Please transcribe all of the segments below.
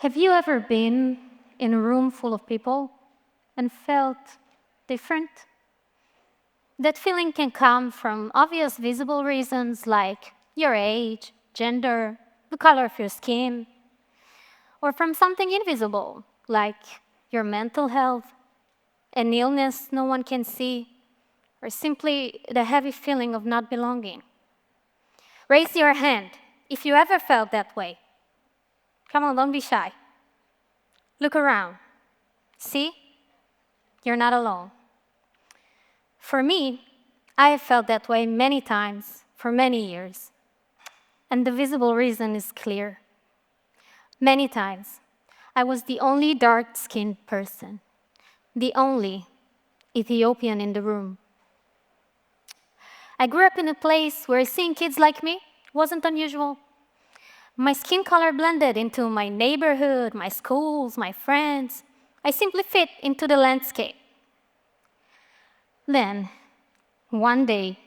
Have you ever been in a room full of people and felt different? That feeling can come from obvious visible reasons like your age, gender, the color of your skin, or from something invisible like your mental health, an illness no one can see, or simply the heavy feeling of not belonging. Raise your hand if you ever felt that way. Come on, don't be shy. Look around. See? You're not alone. For me, I have felt that way many times for many years. And the visible reason is clear. Many times, I was the only dark-skinned person, the only Ethiopian in the room. I grew up in a place where seeing kids like me wasn't unusual. My skin color blended into my neighborhood, my schools, my friends. I simply fit into the landscape. Then, one day,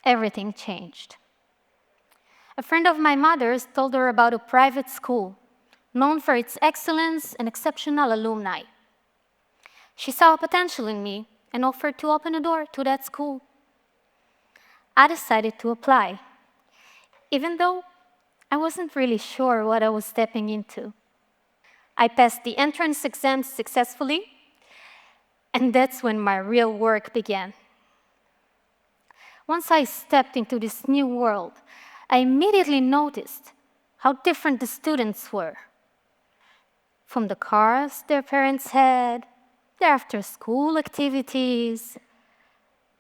everything changed. A friend of my mother's told her about a private school known for its excellence and exceptional alumni. She saw potential in me and offered to open a door to that school. I decided to apply, even though I wasn't really sure what I was stepping into. I passed the entrance exams successfully, and that's when my real work began. Once I stepped into this new world, I immediately noticed how different the students were. From the cars their parents had, their after-school activities,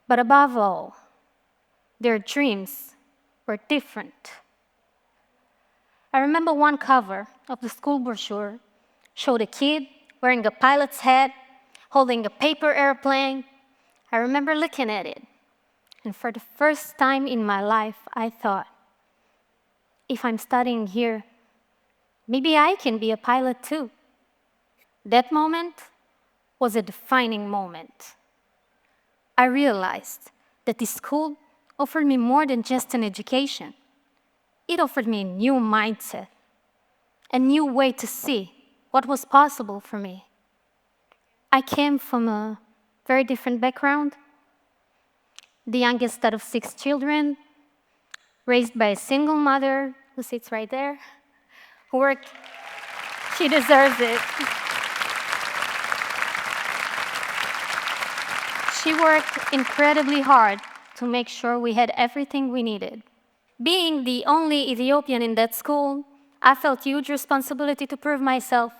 but above all, their dreams were different. I remember one cover of the school brochure showed a kid wearing a pilot's hat, holding a paper airplane. I remember looking at it, and for the first time in my life, I thought, if I'm studying here, maybe I can be a pilot too. That moment was a defining moment. I realized that this school offered me more than just an education. It offered me a new mindset, a new way to see what was possible for me. I came from a very different background, the youngest out of 6 children, raised by a single mother who sits right there, who worked, she deserves it. She worked incredibly hard to make sure we had everything we needed. Being the only Ethiopian in that school, I felt huge responsibility to prove myself.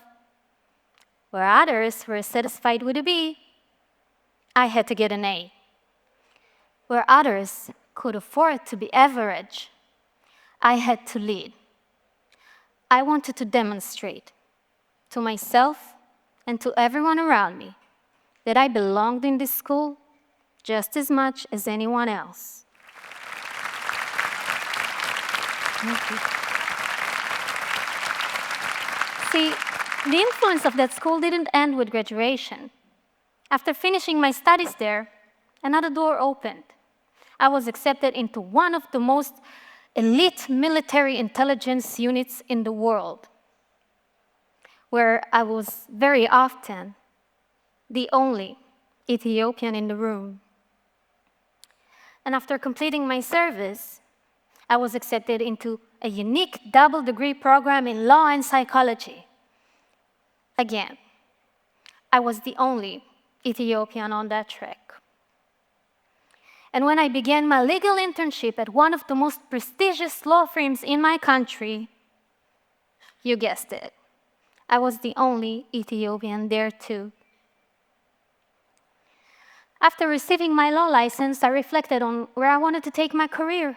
Where others were satisfied with a B, I had to get an A. Where others could afford to be average, I had to lead. I wanted to demonstrate to myself and to everyone around me that I belonged in this school just as much as anyone else. Thank you. See, the influence of that school didn't end with graduation. After finishing my studies there, another door opened. I was accepted into one of the most elite military intelligence units in the world, where I was very often the only Ethiopian in the room. And after completing my service, I was accepted into a unique double-degree program in law and psychology. Again, I was the only Ethiopian on that track. And when I began my legal internship at one of the most prestigious law firms in my country, you guessed it, I was the only Ethiopian there too. After receiving my law license, I reflected on where I wanted to take my career.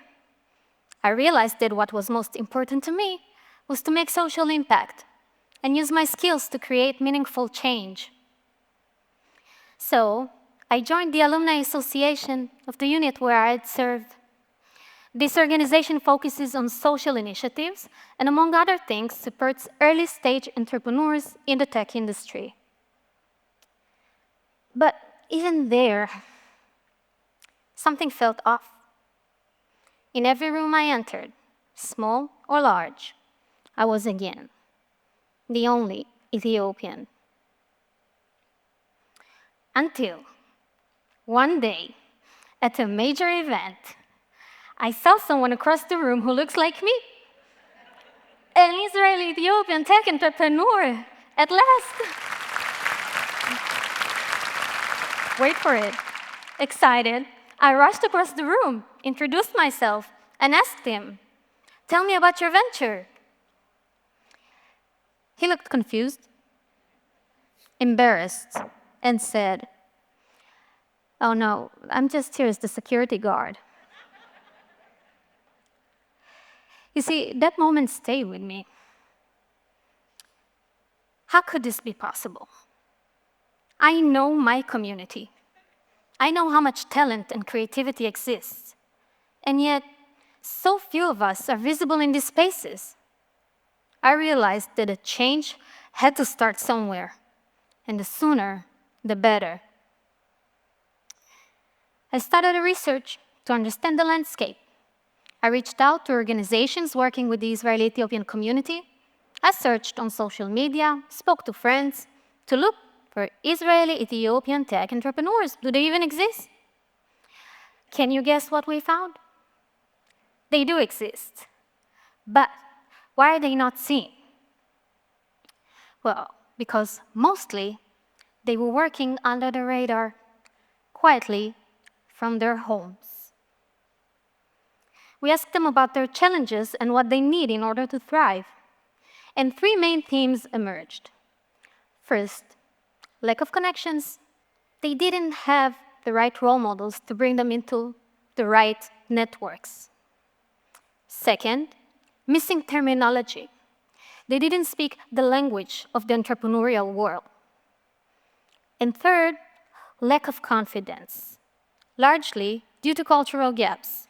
I realized that what was most important to me was to make social impact and use my skills to create meaningful change. So, I joined the Alumni Association of the unit where I had served. This organization focuses on social initiatives and, among other things, supports early-stage entrepreneurs in the tech industry. But even there, something felt off. In every room I entered, small or large, I was again the only Ethiopian. Until one day, at a major event, I saw someone across the room who looks like me. An Israeli Ethiopian tech entrepreneur, at last. Wait for it. Excited, I rushed across the room, introduced myself, and asked him, "Tell me about your venture." He looked confused, embarrassed, and said, "Oh no, I'm just here as the security guard." You see, that moment stayed with me. How could this be possible? I know my community. I know how much talent and creativity exists, and yet so few of us are visible in these spaces. I realized that a change had to start somewhere, and the sooner, the better. I started a research to understand the landscape. I reached out to organizations working with the Israeli-Ethiopian community. I searched on social media, spoke to friends to look for Israeli-Ethiopian tech entrepreneurs. Do they even exist? Can you guess what we found? They do exist. But why are they not seen? Well, because mostly they were working under the radar, quietly from their homes. We asked them about their challenges and what they need in order to thrive. And three main themes emerged. First, lack of connections. They didn't have the right role models to bring them into the right networks. Second, missing terminology. They didn't speak the language of the entrepreneurial world. And third, lack of confidence, largely due to cultural gaps.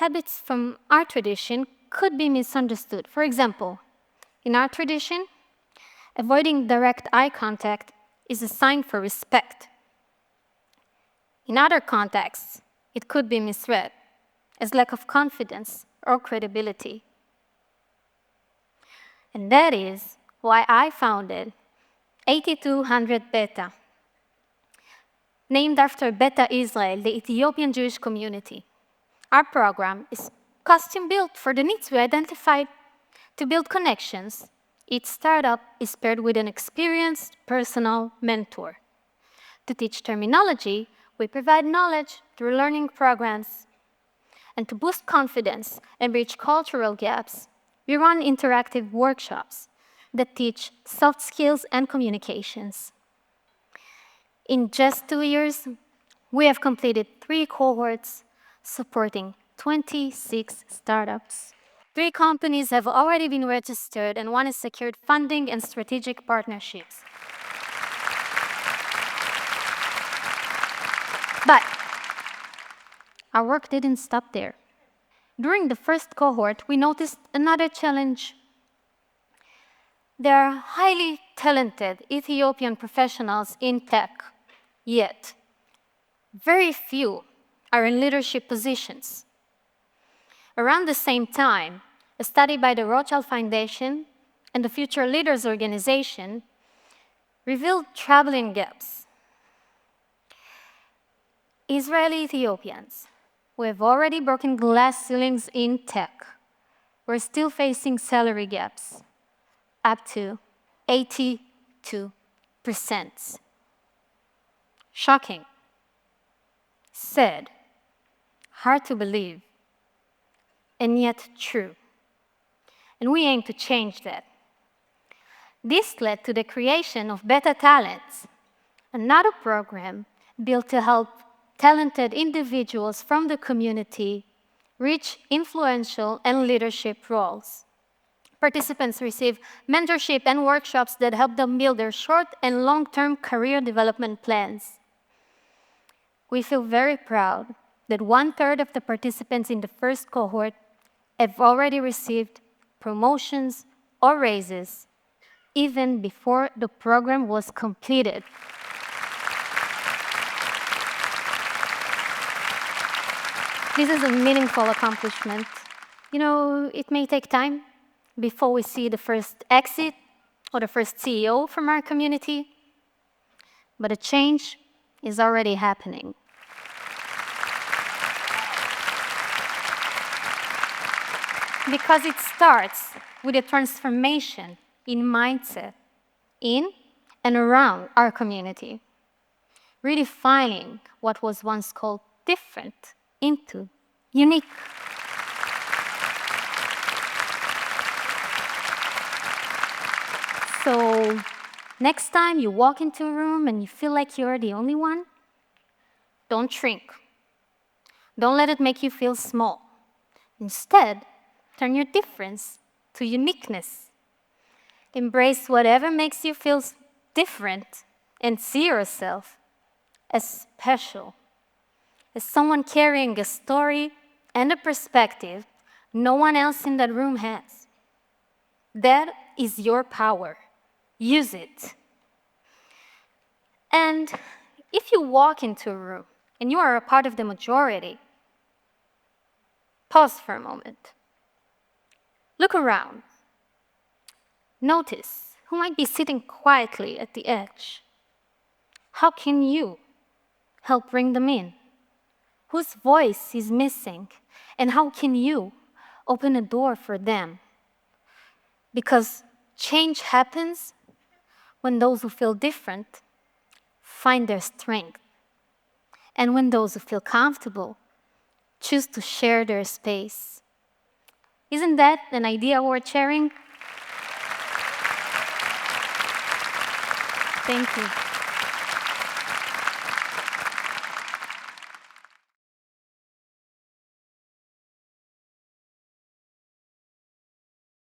Habits from our tradition could be misunderstood. For example, in our tradition, avoiding direct eye contact is a sign for respect. In other contexts, it could be misread as lack of confidence or credibility. And that is why I founded 8200 Beta, named after Beta Israel, the Ethiopian Jewish community. Our program is custom-built for the needs we identified to build connections. Each startup is paired with an experienced personal mentor. To teach terminology, we provide knowledge through learning programs. And to boost confidence and bridge cultural gaps, we run interactive workshops that teach soft skills and communications. In just 2 years, we have completed 3 cohorts supporting 26 startups. 3 companies have already been registered, and 1 has secured funding and strategic partnerships. But our work didn't stop there. During the first cohort, we noticed another challenge. There are highly talented Ethiopian professionals in tech, yet very few are in leadership positions. Around the same time, a study by the Rothschild Foundation and the Future Leaders Organization revealed troubling gaps. Israeli Ethiopians who have already broken glass ceilings in tech were still facing salary gaps, up to 82%. Shocking, sad, hard to believe, and yet true. And we aim to change that. This led to the creation of Beta Talents, another program built to help talented individuals from the community reach influential and leadership roles. Participants receive mentorship and workshops that help them build their short and long-term career development plans. We feel very proud that 1/3 of the participants in the first cohort have already received promotions or raises even before the program was completed. This is a meaningful accomplishment. You know, it may take time, before we see the first exit or the first CEO from our community, but a change is already happening. Because it starts with a transformation in mindset in and around our community, redefining what was once called different into unique. So next time you walk into a room and you feel like you're the only one, don't shrink. Don't let it make you feel small. Instead, turn your difference to uniqueness. Embrace whatever makes you feel different and see yourself as special, as someone carrying a story and a perspective no one else in that room has. That is your power. Use it. And if you walk into a room and you are a part of the majority, pause for a moment. Look around. Notice who might be sitting quietly at the edge. How can you help bring them in? Whose voice is missing? And how can you open a door for them? Because change happens when those who feel different find their strength, and when those who feel comfortable choose to share their space. Isn't that an idea worth sharing? Thank you.